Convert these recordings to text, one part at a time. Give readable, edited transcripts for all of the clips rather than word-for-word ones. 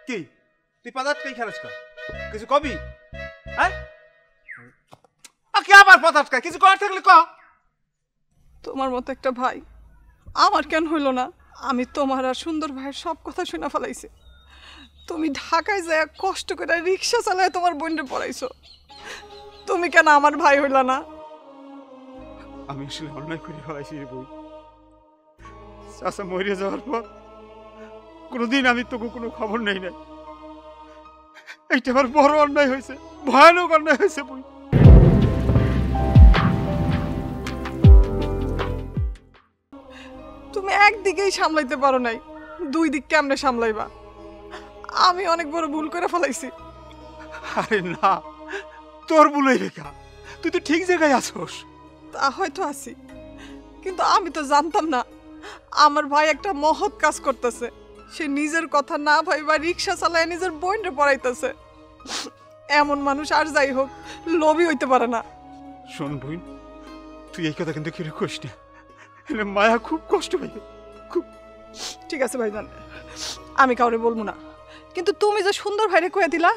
কি তুই পাদাত কে খারাস কা কিছু কবি হ্যাঁ কি আবার পাদাত কা কিছু কর থাকলে ক তোমার মতো একটা ভাই আমার কেন হইল না আমি তোমার আর সুন্দর ভাইয়ের সব কথা শুনে ফেলাইছি তুমি ঢাকায় যায় কষ্ট করে রিক্সা চালায় তোমার বোনরে পড়াইছো তুমি কেন আমার ভাই হইল না আমি আসলে অন্যায় করে ফেলাইছি রে বই চাচা মরে যাওয়ার পর কোনোদিন আমি তোকে কোনো খবর নেই নাই এইটা আমার বড় অন্যায় হয়েছে ভয়ানক অন্যায় হয়েছে বই তুমি একদিকেই সামলাইতে পারো নাই দুই দিক কেমনে সামলাইবা আমি অনেক বড় ভুল করে ফেলাইছি আরে না তোর ভুলই রেখা তুই তো ঠিক জায়গায় আছোস তা হয়তো আছি কিন্তু আমি তো জানতাম না আমার ভাই একটা মহৎ কাজ করতেছে সে নিজের কথা না ভাইবা রিক্সা চালায় নিজের বোনরে পড়াইতেছে এমন মানুষ আর যাই হোক লোভী হইতে পারে না শোন বোন তুই এই কথা কিন্তু কেউ কইস না মায়া খুব কষ্ট পাইবে খুব ঠিক আছে ভাইজান আমি কাউরে বলবো না কিন্তু তুমি যে সুন্দর ভাইরে কয়ে দিলা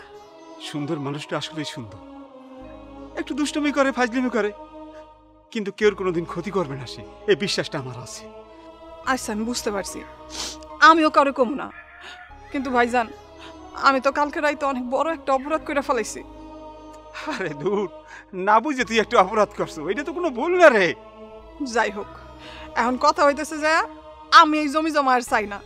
সুন্দর মানুষটা আসলেই সুন্দর একটু দুষ্টুমি করে ফাজলিমি করে কিন্তু কেউ কোনোদিন ক্ষতি করবে না সে এই বিশ্বাসটা আমার আছে আচ্ছা আমি বুঝতে পারছি আমিও কাউরে কমু না কিন্তু ভাইজান আমি তো কালকে রাইতে অনেক বড় একটা অপরাধ করে ফেলাইছি আরে দূর না বুঝে তুই একটা অপরাধ করছো এটা তো কোনো ভুল না রে যাই হোক এখন কথা হইতেছে যে আমি এই জমি জমা আর চাই না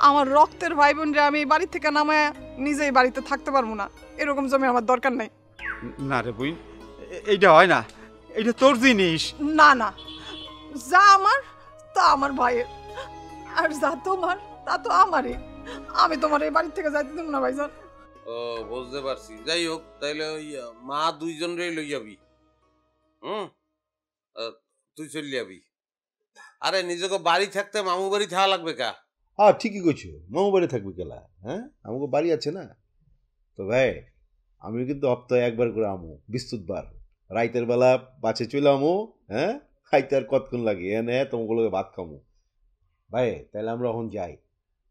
আমার রক্তের ভাই বোন রে আমি এই বাড়ি থেকে নামায় নিজেই বাড়িতে থাকতে পারবো না এরকম জমি আমার দরকার নাই না রে বই এইটা হয় না এটা তোর জিনিস না না যা আমার তা আমার ভাইয়ের আর যা তোমার তা তো আমারই আমি তোমার এই বাড়ি থেকে যাইতে দেব না ভাইজান ও বুঝতে পারছি যাই হোক তাইলে ওই মা দুইজনরে লই যাবি তুই চলে যাবি আরে নিজেকে বাড়ি থাকতে মামু বাড়ি থাকা লাগবে কা হ্যাঁ ঠিকই কইছো মামু বাড়ি থাকবে কেলা হ্যাঁ আমাকে বাড়ি আছে না তো ভাই আমি কিন্তু সপ্তাহে একবার করে আমু বিস্তুতবার রাইতের বেলা বাসে চলে আমু হ্যাঁ খাইতে আর কতক্ষণ লাগে এনে তোমাগুলোকে ভাত খামু ভাই তাহলে আমরা এখন যাই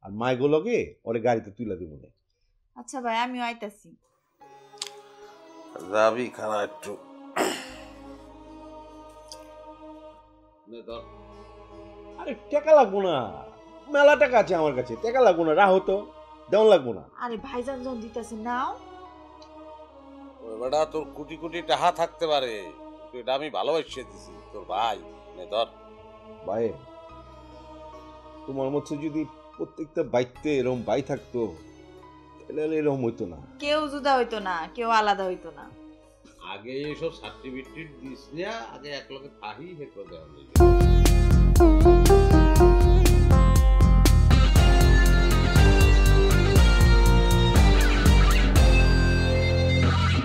আর মাইগুলোকে ওরে গাড়িতে তুলে দিব না আচ্ছা ভাই আমিও আইতাছি যাবি খানা একটু আরে টাকা লাগবো না মেলা টাকা আছে আমার কাছে টাকা লাগবো না রাহো তো দেওয়ান লাগবো না আরে ভাইজান যখন দিতেছে নাও বেটা তোর কোটি কোটি টাকা থাকতে পারে এটা আমি ভালোবাসে দিছি তোর ভাই ধর ভাই তোমার মতো যদি প্রত্যেকটা বাইতে এরকম বাই থাকতো তাহলে এরকম হইতো না কেউ জুদা হইতো না কেউ আলাদা হইতো না আগে এসব সার্টিফিকেট দিস না আগে এক লগে থাহি হে করে দেওয়া